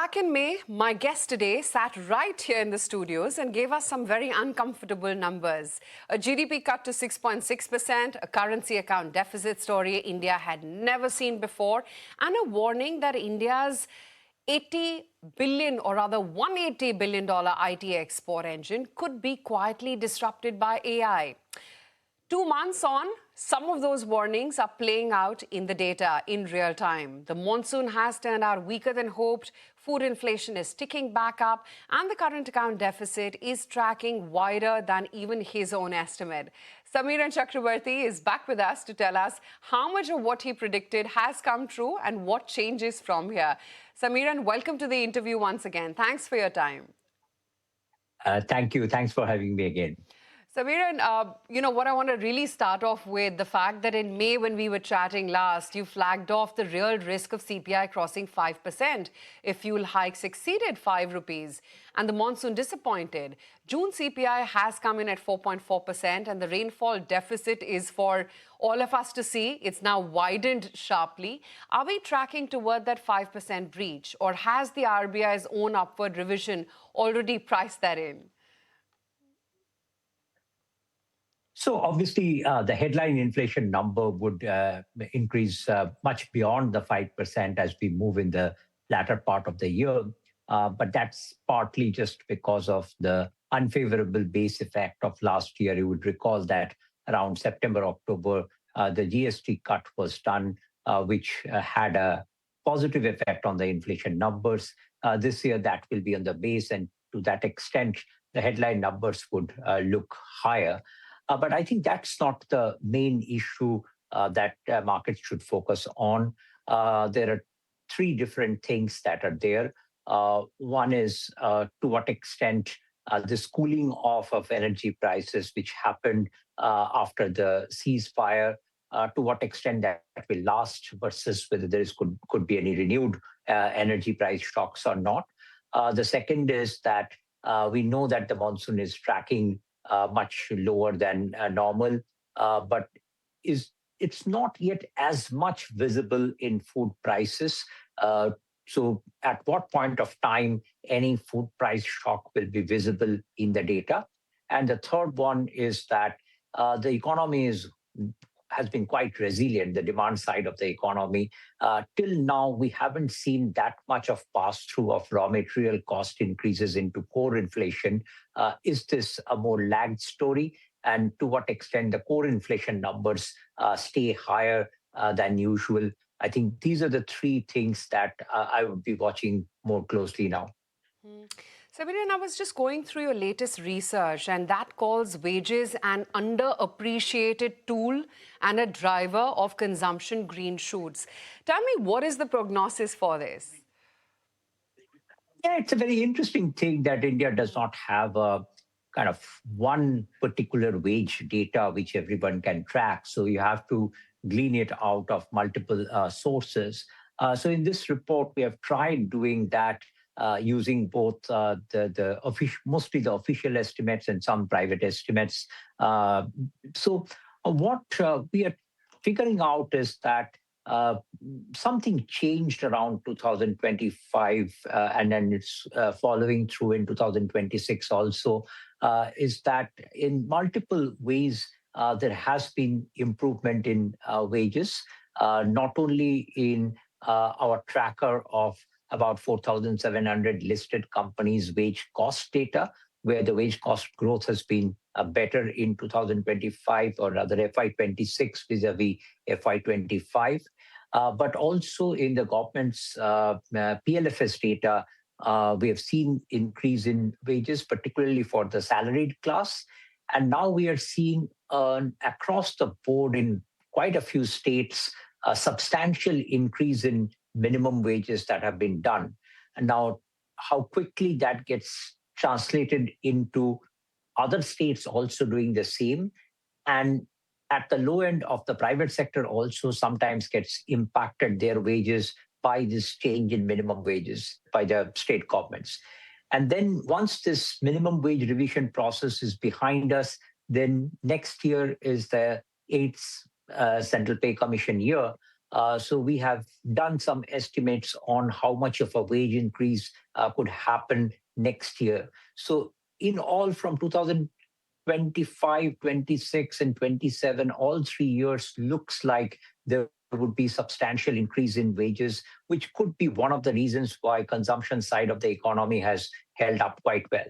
Back in May, my guest today sat right here in the studios and gave us some very uncomfortable numbers. A GDP cut to 6.6%, a currency account deficit story India had never seen before, and a warning that India's 80 billion, or rather $180 billion IT export engine could be quietly disrupted by AI. 2 months on, some of those warnings are playing out in the data in real time. The monsoon has turned out weaker than hoped, food inflation is ticking back up, and the current account deficit is tracking wider than even his own estimate. Samiran Chakraborty is back with us to tell us how much of what he predicted has come true and what changes from here. Samiran, welcome to the interview once again. Thanks for your time. Thank you. Thanks for having me again. Samiran, what I want to really start off with, the fact that in May when we were chatting last, you flagged off the real risk of CPI crossing 5% if fuel hikes exceeded 5 rupees. And the monsoon disappointed. June CPI has come in at 4.4%, and the rainfall deficit is for all of us to see. It's now widened sharply. Are we tracking toward that 5% breach, or has the RBI's own upward revision already priced that in? So obviously, the headline inflation number would increase much beyond the 5% as we move in the latter part of the year. But that's partly just because of the unfavorable base effect of last year. You would recall that around September, October, the GST cut was done, which had a positive effect on the inflation numbers. This year, that will be on the base, and to that extent, the headline numbers would look higher. But I think that's not the main issue that markets should focus on. There are three different things that are there. One is to what extent this cooling off of energy prices, which happened after the ceasefire, to what extent that will last versus whether there could be any renewed energy price shocks or not. The second is that we know that the monsoon is tracking much lower than normal, but it's not yet as much visible in food prices. So at what point of time any food price shock will be visible in the data? And the third one is that the economy has been quite resilient, the demand side of the economy. Till now, we haven't seen that much of pass-through of raw material cost increases into core inflation. Is this a more lagged story? And to what extent the core inflation numbers stay higher than usual? I think these are the three things that I would be watching more closely now. Samiran, I was just going through your latest research, and that calls wages an underappreciated tool and a driver of consumption green shoots. Tell me, what is the prognosis for this? Yeah, it's a very interesting thing that India does not have a kind of one particular wage data which everyone can track. So you have to glean it out of multiple sources. So in this report, we have tried doing that using both mostly the official estimates and some private estimates. So what we are figuring out is that something changed around 2025, and then it's following through in 2026 also, is that in multiple ways, there has been improvement in wages, not only in our tracker of about 4,700 listed companies' wage cost data, where the wage cost growth has been better in 2025, or rather FY26 vis-a-vis FY25. But also in the government's PLFS data, we have seen increase in wages, particularly for the salaried class. And now we are seeing across the board in quite a few states a substantial increase in minimum wages that have been done. And now how quickly that gets translated into other states also doing the same. And at the low end of the private sector also sometimes gets impacted their wages by this change in minimum wages by the state governments. And then once this minimum wage revision process is behind us, then next year is the 8th Central Pay Commission year. So we have done some estimates on how much of a wage increase could happen next year. So in all, from 2025, 26, and 27, all 3 years looks like there would be substantial increase in wages, which could be one of the reasons why consumption side of the economy has held up quite well.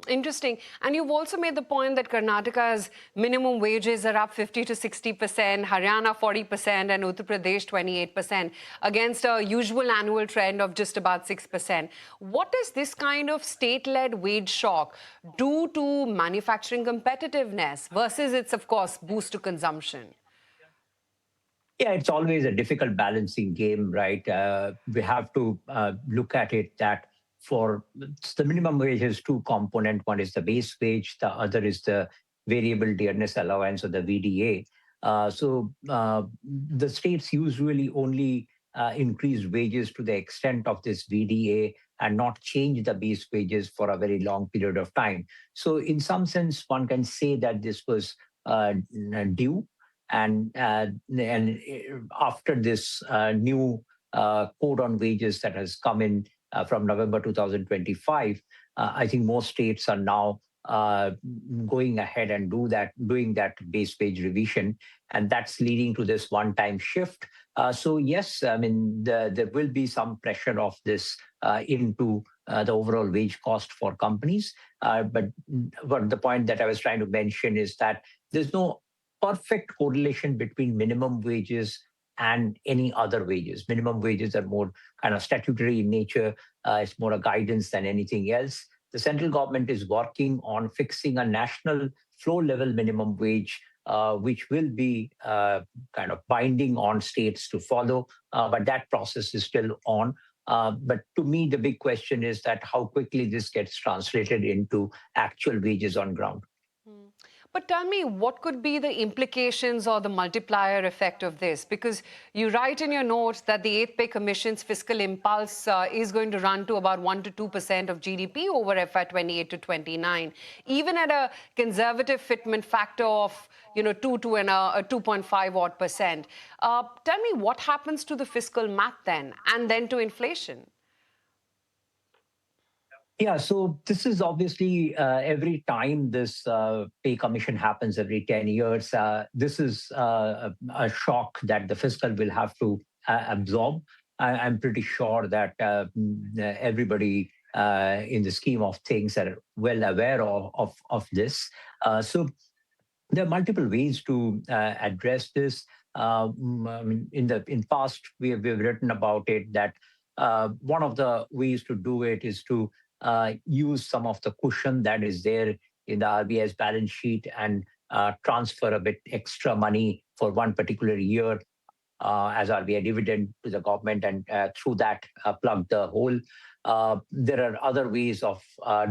Interesting. And you've also made the point that Karnataka's minimum wages are up 50 to 60%, Haryana 40%, and Uttar Pradesh 28%, against a usual annual trend of just about 6%. What does this kind of state-led wage shock do to manufacturing competitiveness versus its, of course, boost to consumption? Yeah, it's always a difficult balancing game, right? We have to look at it that for the minimum wage is two component. One is the base wage, the other is the variable dearness allowance or the VDA. The states usually only increase wages to the extent of this VDA and not change the base wages for a very long period of time. So in some sense, one can say that this was due, and after this new code on wages that has come in from November 2025, I think most states are now going ahead and doing that base wage revision, and that's leading to this one-time shift. So yes, I mean there will be some pressure of this into the overall wage cost for companies. But the point that I was trying to mention is that there's no perfect correlation between minimum wages and any other wages. Minimum wages are more kind of statutory in nature. It's more a guidance than anything else. The central government is working on fixing a national floor level minimum wage, which will be kind of binding on states to follow. But that process is still on. But to me, the big question is that how quickly this gets translated into actual wages on ground. Hmm. But tell me, what could be the implications or the multiplier effect of this? Because you write in your notes that the Eighth Pay Commission's fiscal impulse is going to run to about 1 to 2% of GDP over FY 28 to 29, even at a conservative fitment factor of 2 and 2.5 odd percent. Tell me, what happens to the fiscal math then, and then to inflation? Yeah, so this is obviously every time this pay commission happens every 10 years, this is a shock that the fiscal will have to absorb. I'm pretty sure that everybody in the scheme of things are well aware of this. So there are multiple ways to address this. I mean, in past we've written about it that one of the ways to do it is to use some of the cushion that is there in the RBI's balance sheet and transfer a bit extra money for one particular year as RBI dividend to the government, and through that plug the hole. There are other ways of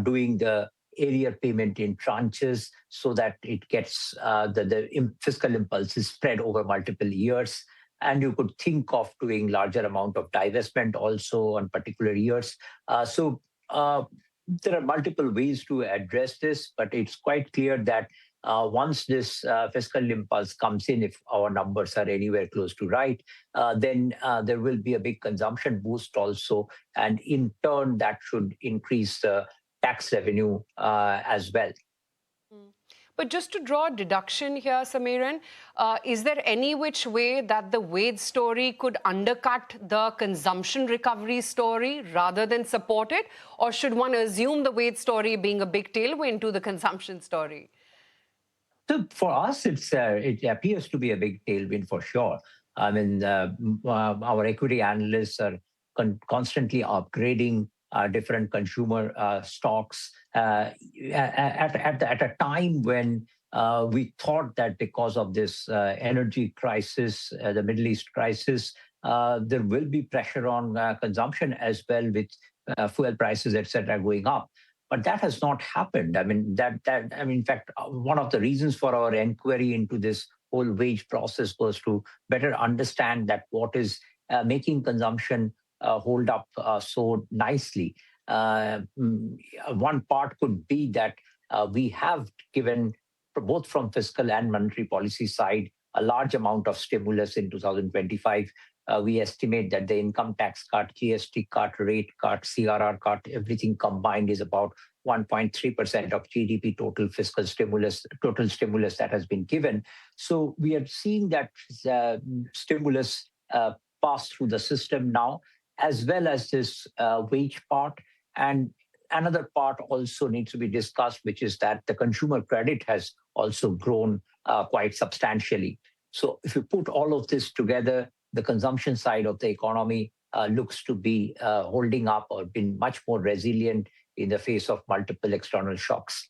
doing the area payment in tranches so that it gets the fiscal impulse is spread over multiple years. And you could think of doing larger amount of divestment also on particular years. So there are multiple ways to address this, but it's quite clear that once this fiscal impulse comes in, if our numbers are anywhere close to right, then there will be a big consumption boost also. And in turn, that should increase the tax revenue as well. Mm. But just to draw a deduction here, Samiran, is there any which way that the wage story could undercut the consumption recovery story rather than support it? Or should one assume the wage story being a big tailwind to the consumption story? So for us, it appears to be a big tailwind for sure. I mean, our equity analysts are constantly upgrading different consumer stocks at a time when we thought that because of this energy crisis, the Middle East crisis, there will be pressure on consumption as well, with fuel prices, etc., going up. But that has not happened. I mean, in fact, one of the reasons for our inquiry into this whole wage process was to better understand that what is making consumption hold up so nicely. One part could be that we have given, both from fiscal and monetary policy side, a large amount of stimulus in 2025. We estimate that the income tax cut, GST cut, rate cut, CRR cut, everything combined is about 1.3% of GDP total stimulus that has been given. So we are seeing that stimulus pass through the system now, as well as this wage part. And another part also needs to be discussed, which is that the consumer credit has also grown quite substantially. So if you put all of this together, the consumption side of the economy looks to be holding up or been much more resilient in the face of multiple external shocks.